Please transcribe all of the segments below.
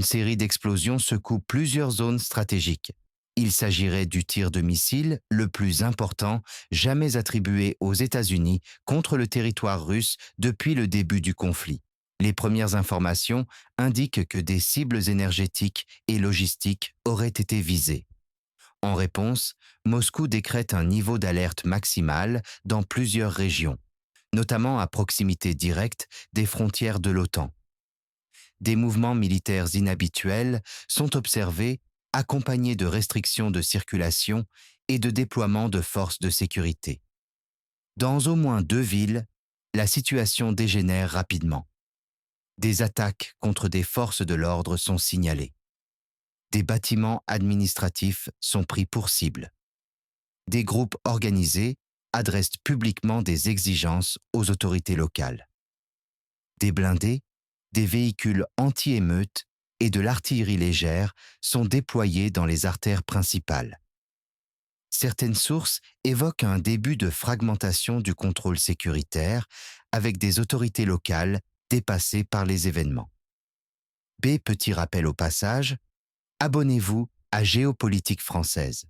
Une série d'explosions secoue plusieurs zones stratégiques. Il s'agirait du tir de missile le plus important jamais attribué aux États-Unis contre le territoire russe depuis le début du conflit. Les premières informations indiquent que des cibles énergétiques et logistiques auraient été visées. En réponse, Moscou décrète un niveau d'alerte maximal dans plusieurs régions, notamment à proximité directe des frontières de l'OTAN. Des mouvements militaires inhabituels sont observés, accompagnés de restrictions de circulation et de déploiement de forces de sécurité. Dans au moins 2 villes, la situation dégénère rapidement. Des attaques contre des forces de l'ordre sont signalées. Des bâtiments administratifs sont pris pour cible. Des groupes organisés adressent publiquement des exigences aux autorités locales. Des blindés, des véhicules anti-émeutes et de l'artillerie légère sont déployés dans les artères principales. Certaines sources évoquent un début de fragmentation du contrôle sécuritaire avec des autorités locales dépassées par les événements. Petit rappel au passage, abonnez-vous à Géopolitique française.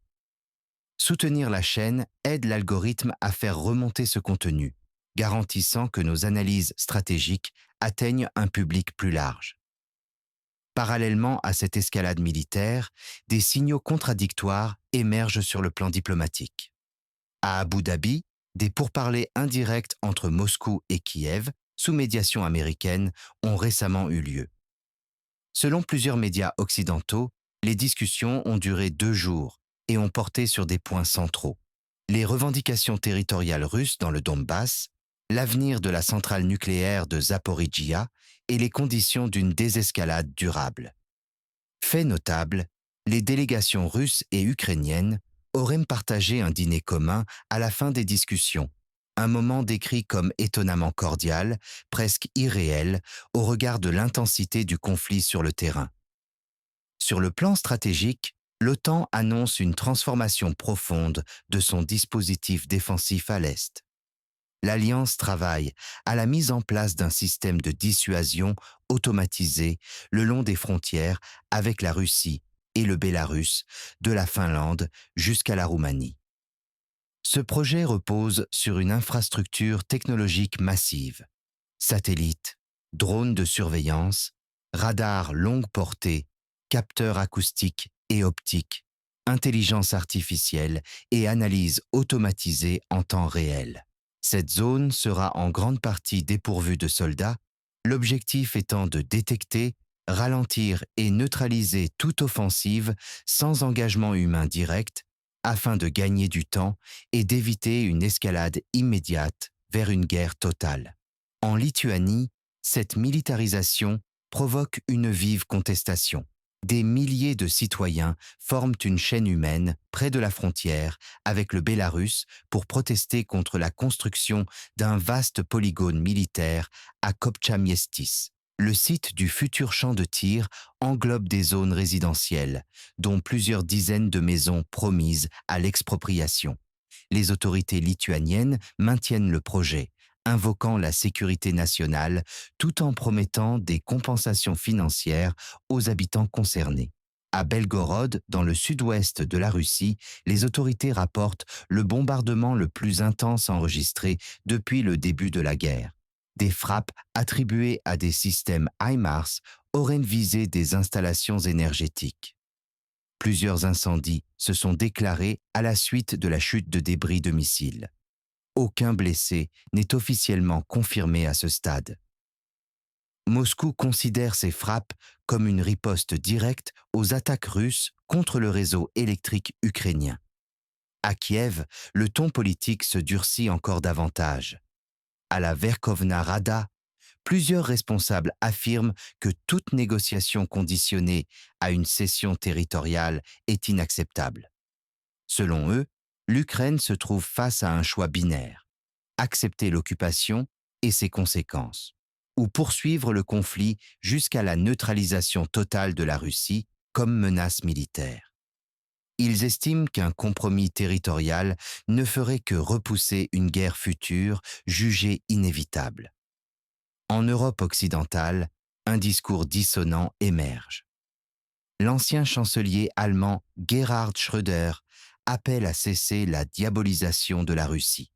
Soutenir la chaîne aide l'algorithme à faire remonter ce contenu, garantissant que nos analyses stratégiques atteignent un public plus large. Parallèlement à cette escalade militaire, des signaux contradictoires émergent sur le plan diplomatique. À Abu Dhabi, des pourparlers indirects entre Moscou et Kiev, sous médiation américaine, ont récemment eu lieu. Selon plusieurs médias occidentaux, les discussions ont duré 2 jours et ont porté sur des points centraux. Les revendications territoriales russes dans le Donbass, l'avenir de la centrale nucléaire de Zaporijjia et les conditions d'une désescalade durable. Fait notable, les délégations russes et ukrainiennes auraient partagé un dîner commun à la fin des discussions, un moment décrit comme étonnamment cordial, presque irréel, au regard de l'intensité du conflit sur le terrain. Sur le plan stratégique, l'OTAN annonce une transformation profonde de son dispositif défensif à l'Est. L'Alliance travaille à la mise en place d'un système de dissuasion automatisé le long des frontières avec la Russie et le Bélarus, de la Finlande jusqu'à la Roumanie. Ce projet repose sur une infrastructure technologique massive. Satellites, drones de surveillance, radars longue portée, capteurs acoustiques et optiques, intelligence artificielle et analyse automatisée en temps réel. Cette zone sera en grande partie dépourvue de soldats, l'objectif étant de détecter, ralentir et neutraliser toute offensive sans engagement humain direct, afin de gagner du temps et d'éviter une escalade immédiate vers une guerre totale. En Lituanie, cette militarisation provoque une vive contestation. Des milliers de citoyens forment une chaîne humaine près de la frontière avec le Bélarus pour protester contre la construction d'un vaste polygone militaire à Kopcha-Miestis. Le site du futur champ de tir englobe des zones résidentielles, dont plusieurs dizaines de maisons promises à l'expropriation. Les autorités lituaniennes maintiennent le projet, invoquant la sécurité nationale tout en promettant des compensations financières aux habitants concernés. À Belgorod, dans le sud-ouest de la Russie, les autorités rapportent le bombardement le plus intense enregistré depuis le début de la guerre. Des frappes attribuées à des systèmes HIMARS auraient visé des installations énergétiques. Plusieurs incendies se sont déclarés à la suite de la chute de débris de missiles. Aucun blessé n'est officiellement confirmé à ce stade. Moscou considère ces frappes comme une riposte directe aux attaques russes contre le réseau électrique ukrainien. À Kiev, le ton politique se durcit encore davantage. À la Verkhovna Rada, plusieurs responsables affirment que toute négociation conditionnée à une cession territoriale est inacceptable. Selon eux, l'Ukraine se trouve face à un choix binaire: accepter l'occupation et ses conséquences, ou poursuivre le conflit jusqu'à la neutralisation totale de la Russie comme menace militaire. Ils estiment qu'un compromis territorial ne ferait que repousser une guerre future jugée inévitable. En Europe occidentale, un discours dissonant émerge. l'ancien chancelier allemand Gerhard Schröder appelle à cesser la diabolisation de la Russie.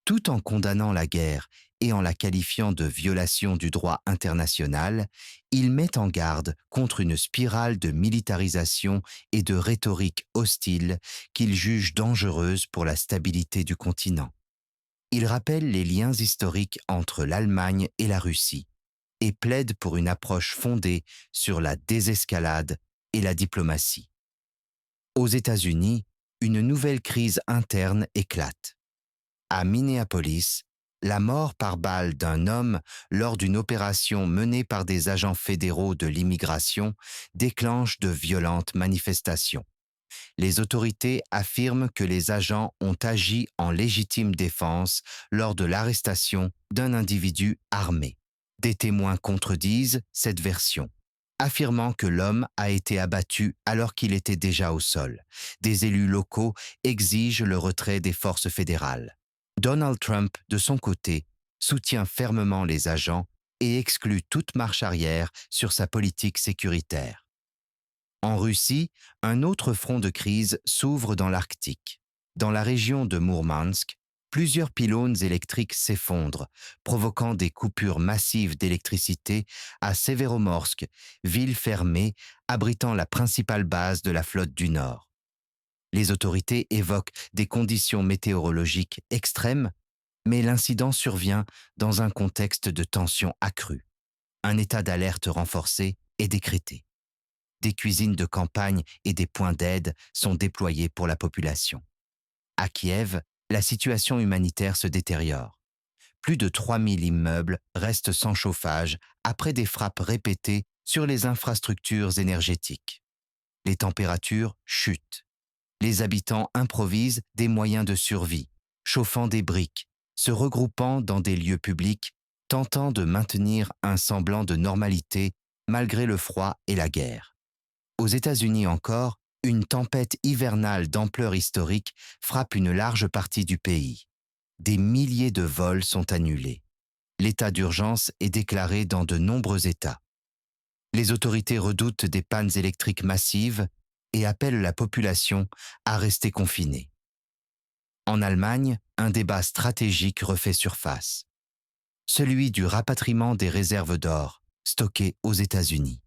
Tout en condamnant la guerre et en la qualifiant de violation du droit international, il met en garde contre une spirale de militarisation et de rhétorique hostile qu'il juge dangereuse pour la stabilité du continent. Il rappelle les liens historiques entre l'Allemagne et la Russie et plaide pour une approche fondée sur la désescalade et la diplomatie. Aux États-Unis, une nouvelle crise interne éclate. À Minneapolis, la mort par balle d'un homme lors d'une opération menée par des agents fédéraux de l'immigration déclenche de violentes manifestations. Les autorités affirment que les agents ont agi en légitime défense lors de l'arrestation d'un individu armé. Des témoins contredisent cette version, affirmant que l'homme a été abattu alors qu'il était déjà au sol. Des élus locaux exigent le retrait des forces fédérales. Donald Trump, de son côté, soutient fermement les agents et exclut toute marche arrière sur sa politique sécuritaire. En Russie, un autre front de crise s'ouvre dans l'Arctique. Dans la région de Mourmansk, plusieurs pylônes électriques s'effondrent, provoquant des coupures massives d'électricité à Severomorsk, ville fermée abritant la principale base de la flotte du Nord. Les autorités évoquent des conditions météorologiques extrêmes, mais l'incident survient dans un contexte de tension accrue. Un état d'alerte renforcé est décrété. Des cuisines de campagne et des points d'aide sont déployés pour la population. À Kiev, la situation humanitaire se détériore. Plus de 3000 immeubles restent sans chauffage après des frappes répétées sur les infrastructures énergétiques. Les températures chutent. Les habitants improvisent des moyens de survie, chauffant des briques, se regroupant dans des lieux publics, tentant de maintenir un semblant de normalité malgré le froid et la guerre. Aux États-Unis encore, une tempête hivernale d'ampleur historique frappe une large partie du pays. Des milliers de vols sont annulés. L'état d'urgence est déclaré dans de nombreux États. Les autorités redoutent des pannes électriques massives et appellent la population à rester confinée. En Allemagne, un débat stratégique refait surface. Celui du rapatriement des réserves d'or stockées aux États-Unis.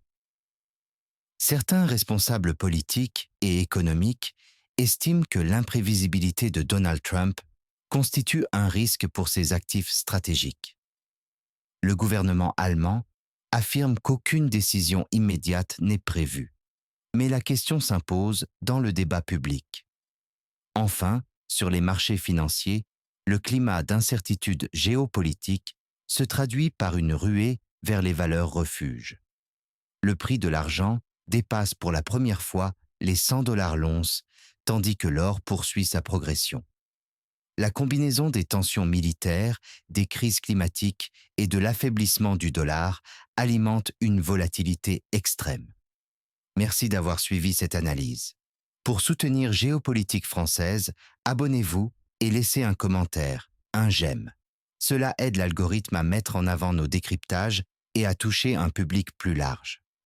Certains responsables politiques et économiques estiment que l'imprévisibilité de Donald Trump constitue un risque pour ses actifs stratégiques. Le gouvernement allemand affirme qu'aucune décision immédiate n'est prévue, mais la question s'impose dans le débat public. Enfin, sur les marchés financiers, le climat d'incertitude géopolitique se traduit par une ruée vers les valeurs refuges. Le prix de l'argent dépasse pour la première fois les 100 $ l'once, tandis que l'or poursuit sa progression. La combinaison des tensions militaires, des crises climatiques et de l'affaiblissement du dollar alimente une volatilité extrême. Merci d'avoir suivi cette analyse. Pour soutenir Géopolitique française, abonnez-vous et laissez un commentaire, un j'aime. Cela aide l'algorithme à mettre en avant nos décryptages et à toucher un public plus large.